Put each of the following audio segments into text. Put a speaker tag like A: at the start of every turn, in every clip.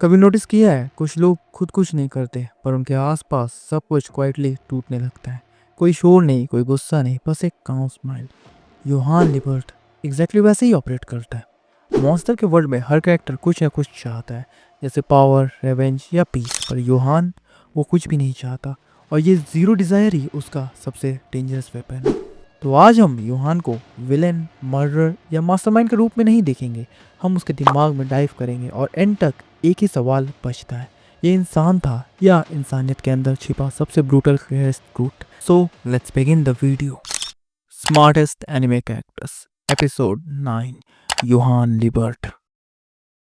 A: कभी नोटिस किया है कुछ लोग खुद कुछ नहीं करते पर उनके आसपास सब कुछ क्वाइटली टूटने लगता है। कोई शोर नहीं, कोई गुस्सा नहीं, बस एक काम स्माइल। योहान लिबर्ट एग्जैक्टली वैसे ही ऑपरेट करता है। मॉन्स्टर के वर्ल्ड में हर कैरेक्टर कुछ ना कुछ चाहता है, जैसे पावर, रेवेंज या पीस। पर योहान वो कुछ भी नहीं चाहता, और ये जीरो डिजायर ही उसका सबसे डेंजरस वेपन है। तो आज हम योहान को विलेन, मर्डर या मास्टरमाइंड के रूप में नहीं देखेंगे। हम उसके दिमाग में डाइव करेंगे और एंड तक एक ही सवाल बचता है, ये इंसान था या इंसानियत के अंदर छिपा सबसे brutal root. So let's begin the video. Smartest anime characters, episode 9, Johan Liebert.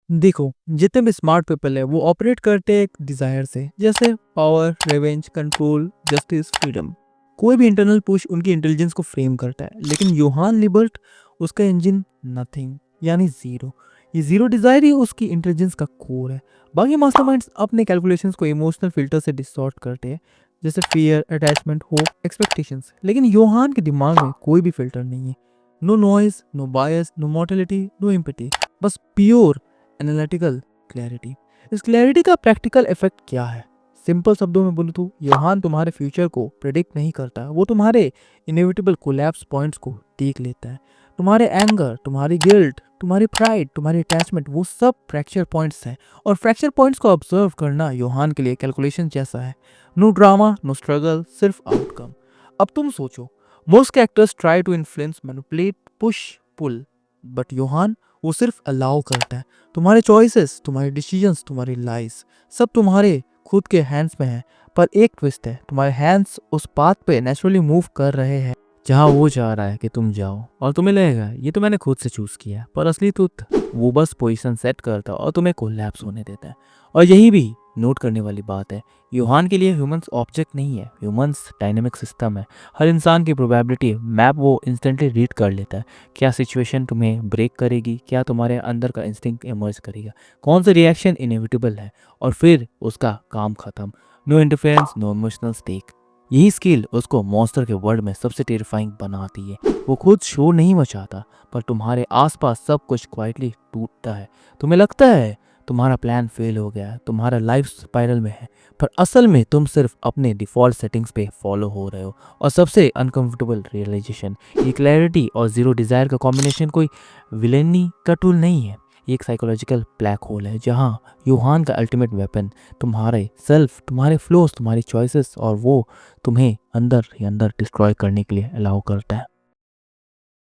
A: देखो, जितने भी स्मार्ट पीपल है वो ऑपरेट करते हैं एक डिजायर से, जैसे power, revenge, control, justice, freedom. कोई भी इंटरनल पुश उनकी इंटेलिजेंस को फ्रेम करता है, लेकिन योहान लिबर्ट, उसका इंजन नथिंग, यानी जीरो। ये जीरो डिजायर ही उसकी इंटेलिजेंस का कोर है। बाकी मास्टरमाइंड्स अपने कैलकुलेशंस को इमोशनल फिल्टर से डिस्टॉर्ट करते हैं, जैसे फियर, अटैचमेंट, होप, एक्सपेक्टेशंस। लेकिन योहान के दिमाग में कोई भी फिल्टर नहीं है। नो नॉइज, नो बायस, नो मॉर्टेलिटी, नो एम्पैथी, बस प्योर एनालिटिकल क्लैरिटी। इस क्लैरिटी का प्रैक्टिकल इफेक्ट क्या है? सिंपल शब्दों में बोलूँ तो योहान तुम्हारे फ्यूचर को प्रिडिक्ट नहीं करता, वो तुम्हारे इनएविटेबल कोलैप्स पॉइंट्स को देख लेता है। तुम्हारे एंगर, तुम्हारी गिल्ट, तुम्हारी प्राइड, तुम्हारी अटैचमेंट, वो सब फ्रैक्चर पॉइंट्स हैं। और फ्रैक्चर पॉइंट्स को ऑब्जर्व करना योहान के लिए कैलकुलेशन जैसा है। नो ड्रामा, नो स्ट्रगल, सिर्फ आउटकम। अब तुम सोचो, most characters try to influence, manipulate, push, pull, but Johan वो सिर्फ अलाउ करता है। तुम्हारे चॉइसेस, तुम्हारे डिसीजंस, तुम्हारी लाइज, सब तुम्हारे खुद के हैंड्स में है। पर एक ट्विस्ट है, तुम्हारे हैंड्स उस पाथ पे नेचुरली मूव कर रहे हैं जहाँ वो चाह रहा है कि तुम जाओ। और तुम्हें लगेगा ये तो मैंने खुद से चूज किया है, पर असली ट्रुथ वो बस पोजीशन सेट करता और तुम्हें कोलैप्स होने देता है। और यही भी नोट करने वाली बात है, योहान के लिए ह्यूमंस ऑब्जेक्ट नहीं है, ह्यूमंस डायनेमिक सिस्टम है। हर इंसान की प्रोबेबिलिटी मैप वो इंस्टेंटली रीड कर लेता है। क्या सिचुएशन तुम्हें ब्रेक करेगी, क्या तुम्हारे अंदर का इंस्टिंक्ट इमर्ज करेगा, कौन सा रिएक्शन इनएविटेबल है, और फिर उसका काम खत्म। No interference, no emotional stake. यही स्किल उसको मॉन्स्टर के वर्ल्ड में सबसे टेरिफाइंग बनाती है। वो खुद शोर नहीं मचाता, पर तुम्हारे आसपास सब कुछ क्वाइटली टूटता है। तुम्हें लगता है तुम्हारा प्लान फेल हो गया है, तुम्हारा लाइफ स्पाइरल में है, पर असल में तुम सिर्फ अपने डिफॉल्ट सेटिंग्स पे फॉलो हो रहे हो। और सबसे अनकंफर्टेबल रियलाइजेशन, ये क्लैरिटी और जीरो डिजायर का कॉम्बिनेशन कोई विलेनी का टूल नहीं है, ये एक साइकोलॉजिकल ब्लैक होल है जहाँ योहान का अल्टीमेट वेपन तुम्हारे सेल्फ, तुम्हारे फ्लोस, तुम्हारी चॉइसेस, और वो तुम्हें अंदर ही अंदर डिस्ट्रॉय करने के लिए अलाउ करता है।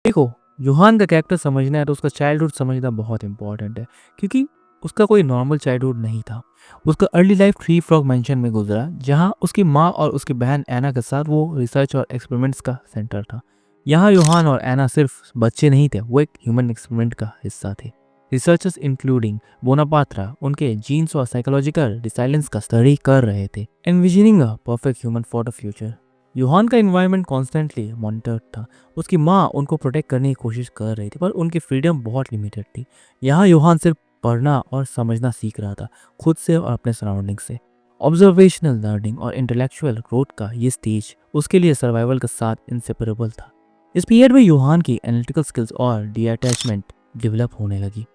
A: देखो, योहान का कैरेक्टर समझना है तो उसका चाइल्डहुड समझना बहुत इंपॉर्टेंट है, क्योंकि उसका कोई नॉर्मल चाइल्डहुड नहीं था। उसका early life tree frog mention में गुजरा, जहाँ उसकी माँ और उसकी बहन एना के साथ वो रिसर्च और एक्सपेरिमेंट्स का सेंटर था। यहाँ योहान और एना सिर्फ बच्चे नहीं थे, वो एक ह्यूमन एक्सपेरिमेंट का हिस्सा थे। रिसर्चर्स इंक्लूडिंग बोनापात्रा उनके जीन्स और साइकोलॉजिकल डिसाइलेंस का स्टडी कर रहे थे, envisioning a perfect human for the future. Johan का इन्वायरमेंट कॉन्स्टेंटली मॉनिटर्ड था। उसकी माँ उनको प्रोटेक्ट करने की कोशिश कर रही थी, पर उनकी फ्रीडम बहुत लिमिटेड थी। यहाँ योहान सिर्फ पढ़ना और समझना सीख रहा था, खुद से और अपने सराउंडिंग से। ऑब्जर्वेशनल लर्निंग और इंटेलेक्चुअल ग्रोथ का ये स्टेज उसके लिए सर्वाइवल के साथ इंसेपरेबल था। इस पीरियड में योहान की एनालिटिकल स्किल्स और डी अटैचमेंट डेवलप होने लगी।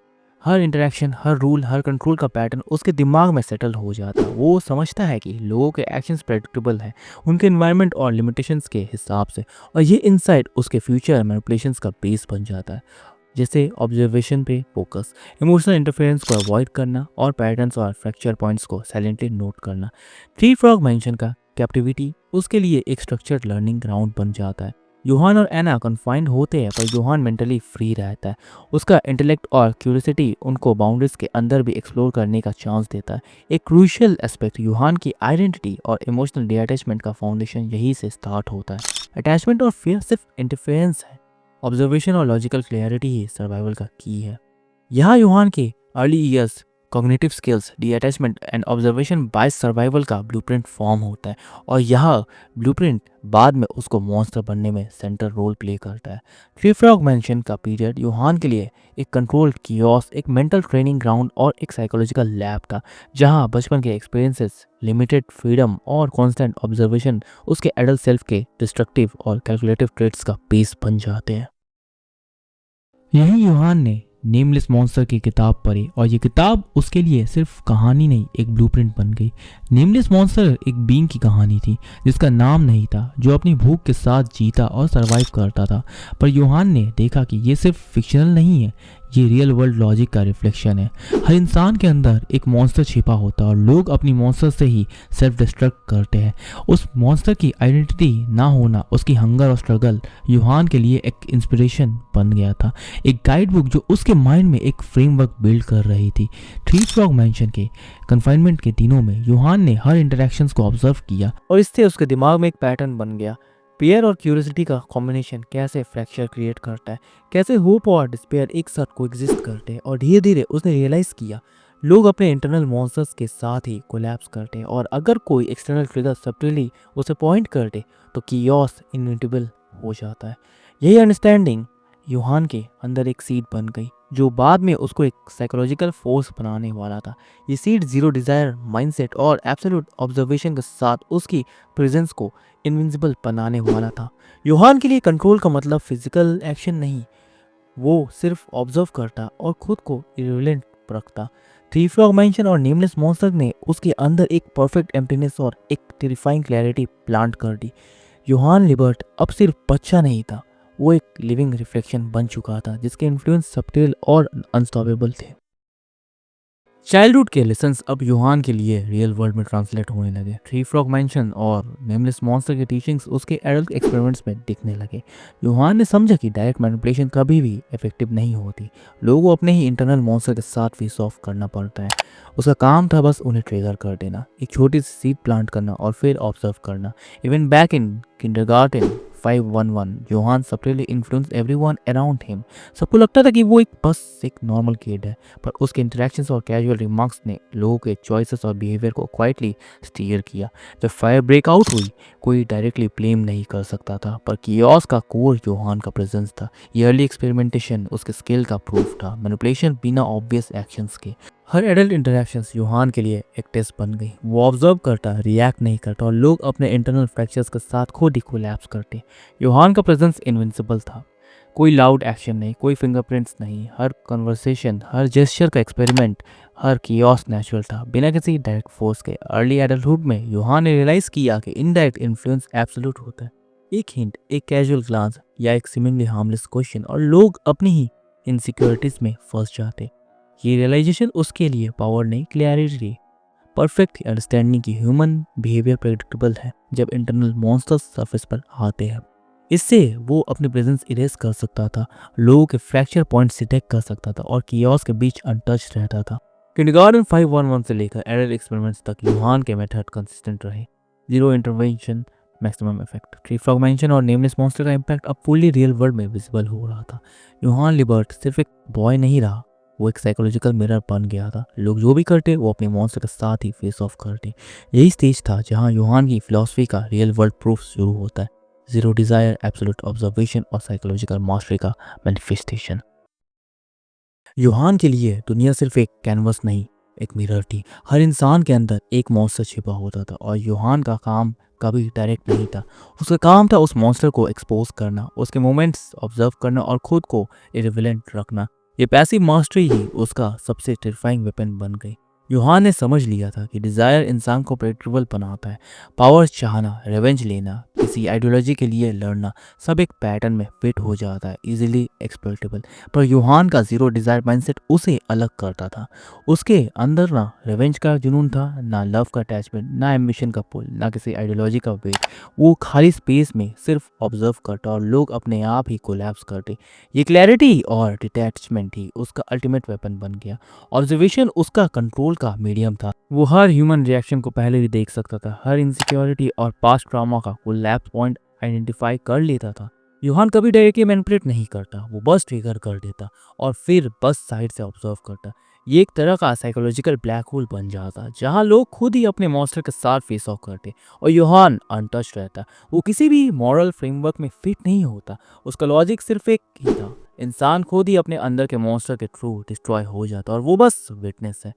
A: हर इंटरेक्शन, हर रूल, हर कंट्रोल का पैटर्न उसके दिमाग में सेटल हो जाता। वो समझता है कि लोगों के एक्शंस प्रेडिक्टेबल हैं, उनके एनवायरनमेंट और लिमिटेशंस के हिसाब से, और ये इनसाइट उसके फ्यूचर मैनिपुलेशंस का बेस बन जाता है, जैसे ऑब्जर्वेशन पे फोकस, इमोशनल इंटरफेरेंस को अवॉइड करना, और पैटर्न्स और फ्रैक्चर पॉइंट्स को साइलेंटली नोट करना। थ्री फ्रॉग मेंशन का कैप्टिविटी उसके लिए एक स्ट्रक्चर्ड लर्निंग ग्राउंड बन जाता है। योहान और एना कन्फाइंड होते हैं, पर योहान मेंटली फ्री रहता है। उसका इंटेलेक्ट और क्यूरियोसिटी उनको बाउंड्रीज के अंदर भी एक्सप्लोर करने का चांस देता है। एक क्रूशियल एस्पेक्ट, योहान की आइडेंटिटी और इमोशनल डिटैचमेंट का फाउंडेशन यहीं से स्टार्ट होता है। अटैचमेंट और फियर सिर्फ इंटरफेरेंस है, ऑब्जर्वेशन और लॉजिकल क्लैरिटी ही सर्वाइवल का की है। यहाँ योहान के early years, cognitive skills, D attachment and observation bye survival का ब्लूप्रिंट फॉर्म होता है, और यह ब्लूप्रिंट बाद में उसको मॉन्स्टर बनने में सेंटर रोल प्ले करता है। थ्री फ्रॉग मेंशन का पीरियड योहान के लिए एक कंट्रोल्ड कियोस, एक मेंटल ट्रेनिंग ग्राउंड और एक साइकोलॉजिकल लैब था, जहाँ बचपन के एक्सपीरियंसेस, लिमिटेड फ्रीडम और कॉन्स्टेंट ऑब्जर्वेशन उसके एडल्ट सेल्फ के डिस्ट्रक्टिव और कैलकुलेटिव ट्रेट्स का बेस बन जाते हैं। यही योहान ने
B: नेमलेस मॉन्स्टर की किताब पढ़ी और ये किताब उसके लिए सिर्फ कहानी नहीं, एक ब्लूप्रिंट बन गई। नेमलेस मॉन्स्टर एक बीइंग की कहानी थी जिसका नाम नहीं था, जो अपनी भूख के साथ जीता और सरवाइव करता था। पर यूहान ने देखा कि ये सिर्फ फिक्शनल नहीं है, ये रियल वर्ल्ड लॉजिक का रिफ्लेक्शन है। हर इंसान के अंदर एक मॉन्स्टर छिपा होता है और लोग अपनी मॉन्स्टर से ही सेल्फ डिस्ट्रक्ट करते हैं। उस मॉन्स्टर की आइडेंटिटी ना होना, उसकी हंगर और स्ट्रगल यूहान के लिए एक इंस्पिरेशन बन गया था, एक गाइड बुक जो उसके माइंड में एक फ्रेमवर्क बिल्ड कर रही थी। थ्री फ्रॉग मैंशन के कन्फाइनमेंट के दिनों में यूहान ने हर इंटरेक्शंस को ऑब्जर्व किया
A: और इससे उसके दिमाग में एक पैटर्न बन गया। फियर और क्यूरियोसिटी का कॉम्बिनेशन कैसे फ्रैक्चर क्रिएट करता है, कैसे होप और डिस्पेयर एक साथ कोएग्जिस्ट करते हैं। और धीरे धीरे उसने रियलाइज किया लोग अपने इंटरनल मॉन्स्टर्स के साथ ही कोलैप्स करते हैं, और अगर कोई एक्सटर्नल ट्रिगर सब्टिली उसे पॉइंट कर दे तो कियोस इनविटेबल हो जाता है। यही अंडरस्टैंडिंग यूहान के अंदर एक सीड बन गई जो बाद में उसको एक साइकोलॉजिकल फोर्स बनाने वाला था। ये सीड जीरो डिजायर माइंडसेट और एब्सोल्यूट ऑब्जर्वेशन के साथ उसकी प्रेजेंस को इनविंसिबल बनाने वाला था। यूहान के लिए कंट्रोल का मतलब फिजिकल एक्शन नहीं, वो सिर्फ ऑब्जर्व करता और खुद को इरिलेवेंट रखता। थ्री फ्रॉग मैंशन और नेमलेस मॉन्स्टर ने उसके अंदर एक परफेक्ट एम्प्टीनेस और एक टेरिफाइंग क्लैरिटी प्लांट कर दी। यूहान लिबर्ट अब सिर्फ बच्चा नहीं था, वो एक लिविंग रिफ्लेक्शन बन चुका था जिसके इन्फ्लुएंस सब्टिल और अनस्टॉपेबल थे। चाइल्डहुड के लेसन्स अब यूहान के लिए रियल वर्ल्ड में ट्रांसलेट होने लगे। थ्री फ्रॉग मैंशन और नेमलेस मॉन्स्टर के टीचिंग्स उसके एडल्ट एक्सपेरिमेंट्स में दिखने लगे। यूहान ने समझा कि डायरेक्ट मैनिपुलेशन कभी भी इफेक्टिव नहीं होती, लोगों को अपने ही इंटरनल मॉन्स्टर के साथ फेस ऑफ करना पड़ता है। उसका काम था बस उन्हें ट्रिगर कर देना, एक छोटी सी सीड प्लांट करना और फिर ऑब्जर्व करना। Even back in kindergarten 511 Johan subtly influence everyone around him. सबको लगता था कि वो बस एक नॉर्मल किड है, पर उसके इंटरेक्शंस और कैजुअल रिमार्क्स ने लोगों के चॉइसेस और बिहेवियर को क्वाइटली स्टीयर किया। जब फायर ब्रेकआउट हुई कोई डायरेक्टली ब्लेम नहीं कर सकता था, पर कियोस का कोर यूहान का प्रेजेंस था। ये अर्ली एक्सपेरिमेंटेशन उसके स्किल का प्रूफ था, मैनिपुलेशन बिना ऑब्वियस एक्शंस के। हर एडल्ट इंटरेक्शंस यूहान के लिए एक टेस्ट बन गई। वो ऑब्जर्व करता, रिएक्ट नहीं करता और लोग अपने इंटरनल फ्रैक्चर्स के साथ खुद ही कोलैप्स करते। यूहान का प्रेजेंस इनविंसिबल था, कोई लाउड एक्शन नहीं, कोई फिंगरप्रिंट्स नहीं, हर कन्वर्सेशन, हर जेस्चर का एक्सपेरिमेंट, हर कियोस नेचुरल था बिना किसी डायरेक्ट फोर्स के। अर्ली एडल्टहुड में यूहान ने रियलाइज किया कि इनडायरेक्ट इन्फ्लुएंस एब्सोल्यूट होता है। एक हिंट, एक कैजुअल ग्लांस या एक सीमिंगली हार्मलेस क्वेश्चन और लोग अपनी ही इनसिक्योरिटीज में फंस जाते। ये रियलाइजेशन उसके लिए पावर नहीं, क्लैरिटी, परफेक्ट अंडरस्टैंडिंग की ह्यूमन बिहेवियर प्रेडिक्टेबल है जब इंटरनल मॉन्स्टर्स सरफेस पर आते हैं। इससे वो अपनी प्रेजेंस इरेज कर सकता था, लोगों के फ्रैक्चर पॉइंट्स डिटेक्ट कर सकता था और कियोस के बीच अनटच रहता था। किंडरगार्टन 511 से लेकर एडल्ट एक्सपेरिमेंट्स तक यूहान के मेथड कंसिस्टेंट रहे। Zero intervention, maximum effect. Three frog mention और नेमलेस मॉन्स्टर का इम्पैक्ट अब फुल्ली रियल वर्ल्ड में विजिबल हो रहा था। यूहान लिबर्ट सिर्फ एक बॉय नहीं रहा, वो एक साइकोलॉजिकल मिरर बन गया था। लोग जो भी करते वो अपने मॉन्स्टर के साथ ही फेस ऑफ करते। यही स्टेज था जहां यूहान की फिलॉसफी का रियल वर्ल्ड प्रूफ शुरू होता है। जीरो डिजायर, एब्सोल्यूट ऑब्जर्वेशन और साइकोलॉजिकल मास्टरी का मैनिफेस्टेशन। यूहान के लिए दुनिया सिर्फ एक कैनवस नहीं, एक मिरर थी। हर इंसान के अंदर एक मॉन्स्टर छिपा होता था और यूहान का काम कभी डायरेक्ट नहीं था। उसका काम था उस मॉन्स्टर को एक्सपोज करना, उसके मोमेंट्स ऑब्जर्व करना और खुद को इरिलेवेंट रखना। ये पैसिव मास्टरी ही उसका सबसे टेरिफाइंग वेपन बन गई। यूहान ने समझ लिया था कि डिज़ायर इंसान को प्रेडिक्टेबल बनाता है। पावर चाहना, रिवेंज लेना, किसी आइडियोलॉजी के लिए लड़ना, सब एक पैटर्न में फिट हो जाता है, इजीली एक्सप्लॉइटेबल। पर यूहान का जीरो डिज़ायर माइंडसेट उसे अलग करता था। उसके अंदर ना रिवेंज का जुनून था, ना लव का अटैचमेंट, ना एम्बिशन का पुल, ना किसी आइडियोलॉजी का वेट। वो खाली स्पेस में सिर्फ ऑब्जर्व करता और लोग अपने आप ही कोलैप्स करते। ये क्लैरिटी और डिटैचमेंट ही उसका अल्टीमेट वेपन बन गया। ऑब्जर्वेशन उसका कंट्रोल का मीडियम था। वो हर ह्यूमन रिएक्शन को पहले ही देख सकता था, हर इनसिक्योरिटी और पास्ट ट्रॉमा का कोलैप्स पॉइंट आइडेंटिफाई कर लेता था। यूहान कभी डायरेक्टली मैनिपुलेट नहीं करता, वो बस ट्रिगर कर देता और फिर बस साइड से ऑब्जर्व करता। ये एक तरह का साइकोलॉजिकल ब्लैक होल बन जाता जहां लोग खुद ही अपने मॉन्स्टर के साथ फेस ऑफ करते और यूहान अनटच रहता। वो किसी भी मॉरल फ्रेमवर्क में फिट नहीं होता, उसका लॉजिक सिर्फ एक ही था, इंसान खुद ही अपने अंदर के मॉन्स्टर के थ्रू डिस्ट्रॉय हो जाता और वो बस विटनेस है।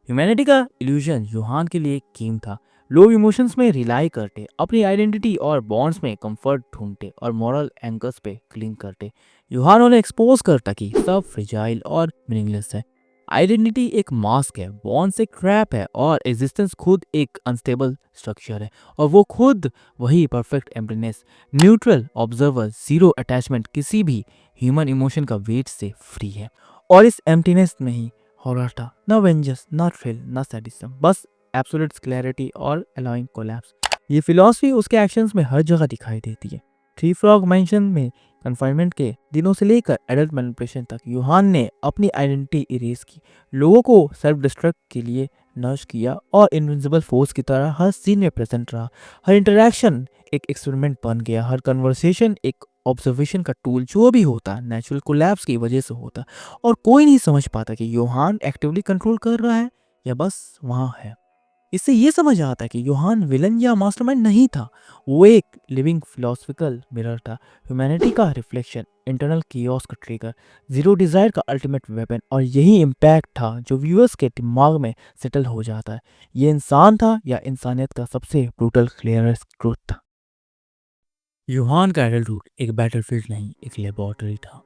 A: ह्यूमैनिटी का इल्यूजन यूहान के लिए एक गेम था। लोग इमोशंस में रिलाई करते, अपनी आइडेंटिटी और बॉन्ड्स में कंफर्ट ढूंढते और मॉरल एंकर्स पे क्लिंग करते। यूहान उन्हें एक्सपोज करता कि सब फ्रिजाइल और मीनिंगलेस है। आइडेंटिटी एक मास्क है, बॉन्ड्स एक ट्रैप है और एग्जिस्टेंस खुद एक अनस्टेबल स्ट्रक्चर है। और वो खुद वही perfect emptiness, neutral observer, zero attachment, किसी भी ह्यूमन इमोशन का वेट से फ्री है। और इस एम्प्टीनेस में ही हॉरर था, न वेंजस, न थ्रिल, न सैडिज्म, बस एब्सोल्यूट क्लैरिटी और अलाउइंग कोलैप्स। ये फिलॉसफी उसके एक्शंस में हर जगह दिखाई देती है। थ्री फ्रॉग मेंशन में कन्फाइनमेंट के दिनों से लेकर एडल्ट मैनिपुलेशन तक यूहान ने अपनी आइडेंटिटी इरेज की, लोगों को सेल्फ डिस्ट्रक्ट के लिए नर्च किया और इनविंसिबल फोर्स की तरह हर सीन में प्रेजेंट रहा। हर इंटरेक्शन एक एक्सपेरिमेंट बन गया, हर कन्वर्सेशन एक ऑब्जर्वेशन का टूल। जो भी होता नेचुरल कोलैप्स की वजह से होता, और कोई नहीं समझ पाता कि यूहान एक्टिवली कंट्रोल कर रहा है या बस वहाँ है। इससे ये समझ आता है कि यूहान विलन या मास्टरमाइंड नहीं था, वो एक लिविंग फिलोसफिकल मिरर था, ह्यूमैनिटी का रिफ्लेक्शन, इंटरनल कियोस का ट्रिगर, जीरो डिजायर का अल्टीमेट वेपन। और यही इम्पैक्ट था जो व्यूअर्स के दिमाग में सेटल हो जाता है। ये इंसान था या इंसानियत का सबसे ब्रूटल क्लियरेस्ट ट्रूथ था। यूहान का एडल्टहुड एक बैटलफील्ड नहीं, एक लेबोरेटरी था,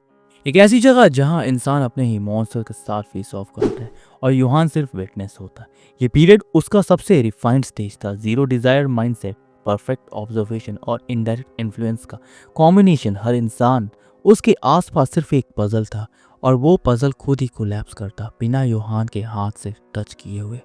A: एक ऐसी जगह जहां इंसान अपने ही मॉन्स्टर के साथ फेस ऑफ करता है और यूहान सिर्फ विटनेस होता है। ये पीरियड उसका सबसे रिफाइंड स्टेज था, zero desire mindset, perfect observation और इनडायरेक्ट इन्फ्लुएंस का कॉम्बिनेशन। हर इंसान उसके आसपास सिर्फ एक पजल था और वो पजल खुद ही कोलैप्स करता बिना यूहान के हाथ से टच किए हुए।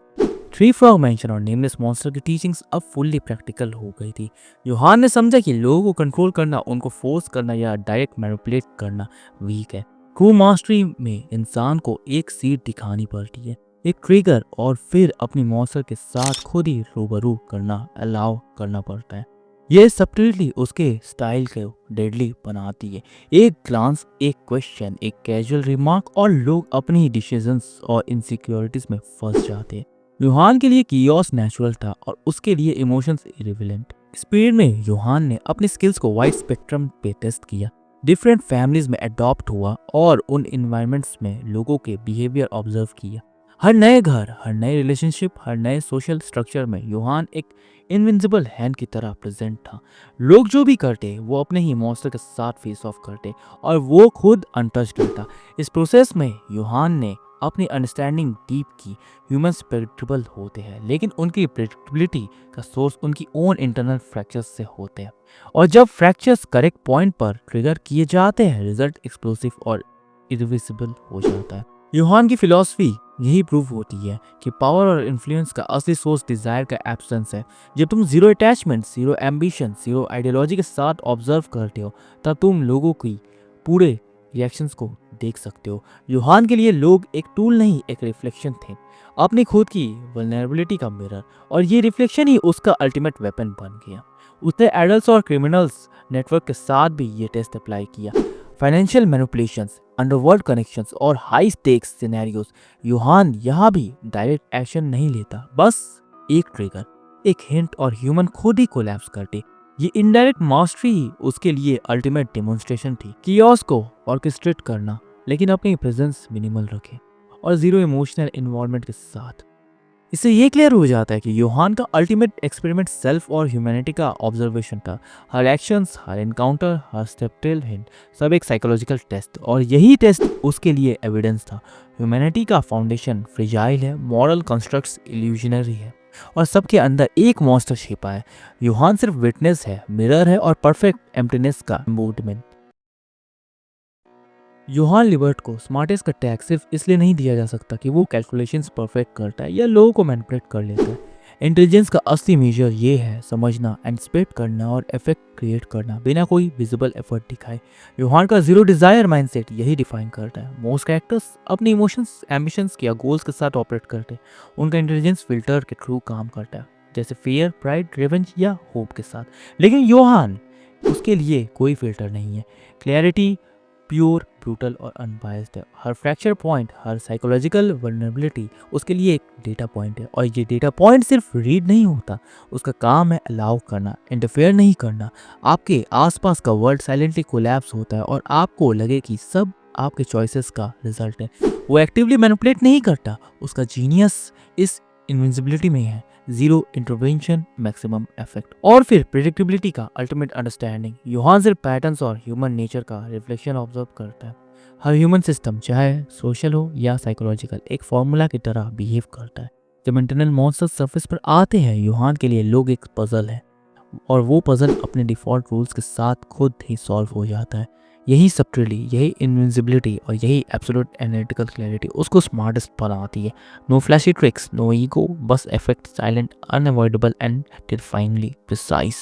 A: थ्री फ्रॉग मेंशन और नेमलेस मॉन्स्टर की टीचिंग्स अब फुल्ली प्रैक्टिकल हो गई थी। यूहान ने समझा कि लोगों को कंट्रोल करना, उनको फोर्स करना या डायरेक्ट मैनिपुलेट करना वीक है। ट्रू मास्टरी में इंसान को एक सीट दिखानी पड़ती है, एक ट्रिगर, और फिर अपनी मॉन्स्टर के साथ खुद ही रूबरू करना, अलाउ करना पड़ता है। ये सब्टिलिटी उसके स्टाइल को डेडली बनाती है। एक ग्लांस, एक क्वेश्चन, एक कैजुअल रिमार्क और लोग अपनी डिसीजंस और इनसिक्योरिटीज में फंस जाते हैं। यूहान के लिए कियोस नेचुरल था और उसके लिए इमोशंस इरिलेवेंट। इस पीरियड में यूहान ने अपने स्किल्स को वाइड स्पेक्ट्रम पे टेस्ट किया, डिफरेंट फैमिलीज में अडॉप्ट हुआ और उन इन्वायरमेंट्स में लोगों के बिहेवियर ऑब्जर्व किया। हर नए घर, हर नए रिलेशनशिप, हर नए सोशल स्ट्रक्चर में यूहान एक इनविंसिबल हैंड की तरह प्रेजेंट था। लोग जो भी करते वो अपने ही मॉन्स्टर के साथ फेस ऑफ करते और वो खुद अनटच्ड रहता। इस प्रोसेस में यूहान ने अपनी अंडरस्टैंडिंग डीप की। ह्यूमंस प्रेडिक्टेबल होते हैं, लेकिन उनकी प्रेडिक्टेबिलिटी का सोर्स उनकी ओन इंटरनल फ्रैक्चर्स से होते हैं। और जब फ्रैक्चर्स करेक्ट पॉइंट पर ट्रिगर किए जाते हैं, रिजल्ट एक्सप्लोसिव और इरिवर्सिबल हो जाता है। यूहान की फिलॉसफी यही प्रूव होती है कि पावर और इन्फ्लुएंस का असली सोर्स डिजायर का एब्सेंस है। जब तुम zero attachment, zero ambition, zero ideology के साथ ऑब्जर्व करते हो, तब तुम लोगों की पूरे रिएक्शंस को देख सकते हो। यूहान के लिए लोग एक टूल नहीं, एक रिफ्लेक्शन थे, अपनी खुद की वल्नरेबिलिटी का मिरर, और ये रिफ्लेक्शन ही उसका अल्टीमेट वेपन बन गया। उसने एडल्ट्स और क्रिमिनल्स नेटवर्क के साथ भी ये टेस्ट अप्लाई किया, फाइनेंशियल मैनिपुलेशंस, अंडरवर्ल्ड कनेक्शंस और हाई स्टेक्स सिनेरियोज। यूहान यहाँ भी डायरेक्ट एक्शन नहीं लेता, बस एक ट्रिगर, एक हिंट और ह्यूमन खुद ही कोलैप्स करते। ये इनडायरेक्ट मास्टरी ही उसके लिए अल्टीमेट डेमोन्स्ट्रेशन थी, कियोस को ऑर्केस्ट्रेट करना लेकिन अपनी प्रेजेंस मिनिमल रखे और जीरो इमोशनल इन्वॉल्वमेंट के साथ। इससे ये क्लियर हो जाता है कि यूहान का अल्टीमेट एक्सपेरिमेंट सेल्फ और ह्यूमैनिटी का ऑब्जर्वेशन था। हर एक्शंस, हर एनकाउंटर, हर स्टेप्टिल हिंट, सब एक साइकोलॉजिकल टेस्ट, और यही टेस्ट उसके लिए एविडेंस था। ह्यूमैनिटी का फाउंडेशन फ्रिजाइल है, मॉरल कंस्ट्रक्ट्स इल्यूजनरी है, और सबके अंदर एक मॉन्स्टर छिपा है। यूहान सिर्फ विटनेस है, मिरर है और परफेक्ट एम्प्टीनेस का एम्बोडमेंट। यूहान लिबर्ट को स्मार्टेस्ट का टैग सिर्फ इसलिए नहीं दिया जा सकता कि वो कैलकुलेशंस परफेक्ट करता है या लोगों को मैनिपुलेट कर लेता है। इंटेलिजेंस का असली मेजर ये है समझना, एंटिसिपेट करना और इफेक्ट क्रिएट करना बिना कोई विजिबल एफर्ट दिखाए। यूहान का जीरो डिजायर माइंडसेट यही डिफाइन करता है। मोस्ट कैरेक्टर्स अपने इमोशंस, एम्बिशंस या गोल्स के साथ ऑपरेट करते हैं। उनका इंटेलिजेंस फिल्टर के थ्रू काम करता है, जैसे फियर, प्राइड, रिवेंज या होप के साथ। लेकिन यूहान, उसके लिए कोई फिल्टर नहीं है। क्लैरिटी प्योर, ब्रूटल और अनबायस्ड है। हर फ्रैक्चर पॉइंट, हर साइकोलॉजिकल वल्नरेबिलिटी उसके लिए एक डेटा पॉइंट है, और ये डेटा पॉइंट सिर्फ रीड नहीं होता, उसका काम है अलाउ करना, इंटरफेयर नहीं करना। आपके आसपास का वर्ल्ड साइलेंटली कोलैप्स होता है और आपको लगे कि सब आपके चॉइसेस का रिजल्ट है। वो एक्टिवली मैनिपुलेट नहीं करता, उसका जीनियस इस इनविजिबिलिटी में है। Zero intervention maximum effect. और फिर प्रिडिक्टेबिलिटी का अल्टीमेट अंडरस्टैंडिंग। यूहान सिर्फ पैटर्न्स और ह्यूमन नेचर का रिफ्लेक्शन ऑब्जर्व करता है। हर ह्यूमन सिस्टम चाहे सोशल हो या साइकोलॉजिकल एक फॉर्मूला की तरह बिहेव करता है। जब इंटरनल मॉन्स्टर्स सरफेस पर आते हैं, यूहान के लिए लोग एक पजल है और वो पजल अपने डिफ़ॉल्ट रूल्स के साथ खुद ही सॉल्व हो जाता है। यही सब्टिलिटी, यही इनविजिबिलिटी और यही एब्सोल्यूट एनालिटिकल क्लैरिटी उसको स्मार्टेस्ट बनाती है। No flashy tricks, no ego, बस effect, silent, unavoidable and terrifyingly precise.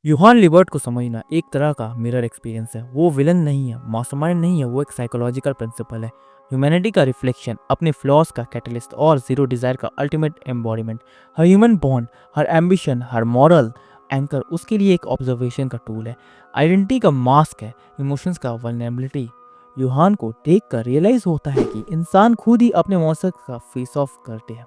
A: Johan Liebert को समझना एक तरह का मिरर एक्सपीरियंस है। वो विलन नहीं है, मास्टरमाइंड नहीं है, वो एक साइकोलॉजिकल प्रिंसिपल है। ह्यूमैनिटी का रिफ्लेक्शन, अपने फ्लॉज का कैटलिस्ट और जीरो डिजायर का अल्टीमेट एम्बॉडीमेंट। हर ह्यूमन बॉन्ड, हर एम्बिशन, हर मॉरल एंकर उसके लिए एक ऑब्जर्वेशन का टूल है। आइडेंटिटी का मास्क है, इमोशंस का वल्नरेबिलिटी। यूहान को देखकर रियलाइज होता है कि इंसान खुद ही अपने मौसम का फेस ऑफ करते हैं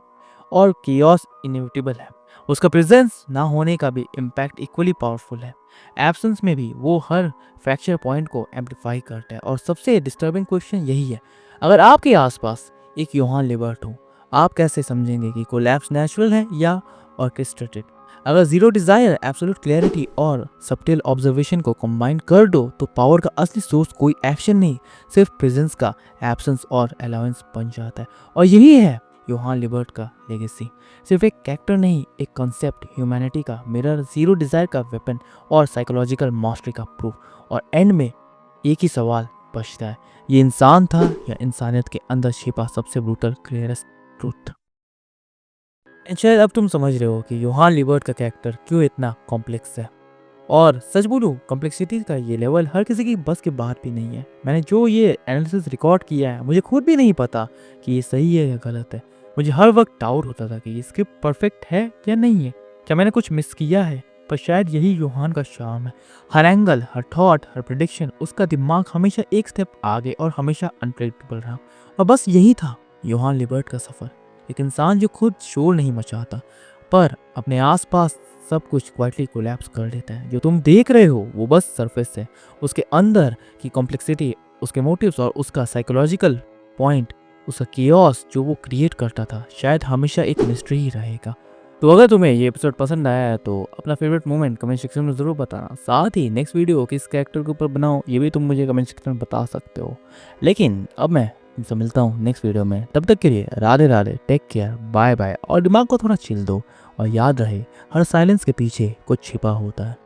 A: और कियोस इनएविटेबल है। उसका प्रेजेंस ना होने का भी इम्पैक्ट इक्वली पावरफुल है। एब्सेंस में भी वो हर फ्रैक्चर पॉइंट को एम्पलीफाई करता है। और सबसे डिस्टर्बिंग क्वेश्चन यही है, अगर आपके आसपास एक यूहान लिबर्ट हो, आप कैसे समझेंगे कि कोलैप्स नेचुरल है या ऑर्केस्ट्रेटेड? अगर जीरो डिजायर, एब्सोल्यूट क्लैरिटी और सबटिल ऑब्जर्वेशन को कंबाइन कर दो तो पावर का असली सोर्स कोई एक्शन नहीं, सिर्फ प्रेजेंस का एब्सेंस और अलाउंस बन जाता है। और यही है यूहान लिबर्ट का लेगेसी। सिर्फ एक कैरेक्टर नहीं, एक कॉन्सेप्ट, ह्यूमैनिटी का मिरर, जीरो डिजायर का वेपन और साइकोलॉजिकल मास्टरी का प्रूफ। और एंड में एक ही सवाल बचता है, ये इंसान था या इंसानियत के अंदर छिपा सबसे ब्रूटल क्लियरेस्ट ट्रूथ? शायद अब तुम समझ रहे हो कि यूहान लिबर्ट का कैरेक्टर क्यों इतना कॉम्प्लेक्स है। और सच बोलूं, कॉम्प्लेक्सिटी का ये लेवल हर किसी की बस के बाहर भी नहीं है। मैंने जो ये एनालिसिस रिकॉर्ड किया है, मुझे खुद भी नहीं पता कि ये सही है या गलत है। मुझे हर वक्त डाउट होता था कि ये स्क्रिप्ट परफेक्ट है या नहीं है, क्या मैंने कुछ मिस किया है। पर शायद यही यूहान का शार्म है। हर एंगल, हर थॉट, हर प्रेडिक्शन, उसका दिमाग हमेशा एक स्टेप आगे और हमेशा अनप्रेडिक्टेबल रहा। और बस यही था यूहान लिबर्ट का सफ़र। एक इंसान जो खुद शोर नहीं मचाता पर अपने आसपास सब कुछ क्वाइटली कोलैप्स कर देता है। जो तुम देख रहे हो वो बस सरफेस है, उसके अंदर की कॉम्प्लेक्सिटी, उसके मोटिव्स और उसका साइकोलॉजिकल पॉइंट, उसका कियोस जो वो क्रिएट करता था, शायद हमेशा एक मिस्ट्री ही रहेगा। तो अगर तुम्हें ये एपिसोड पसंद आया है तो अपना फेवरेट मोमेंट कमेंट सेक्शन में ज़रूर बताना। साथ ही नेक्स्ट वीडियो किस कैरेक्टर के ऊपर बनाओ ये भी तुम मुझे कमेंट सेक्शन में बता सकते हो। लेकिन अब मैं तुमसे मिलता हूँ नेक्स्ट वीडियो में। तब तक के लिए Radhe Radhe, take care, bye bye. और दिमाग को थोड़ा चिल दो और याद रहे, हर साइलेंस के पीछे कुछ छिपा होता है।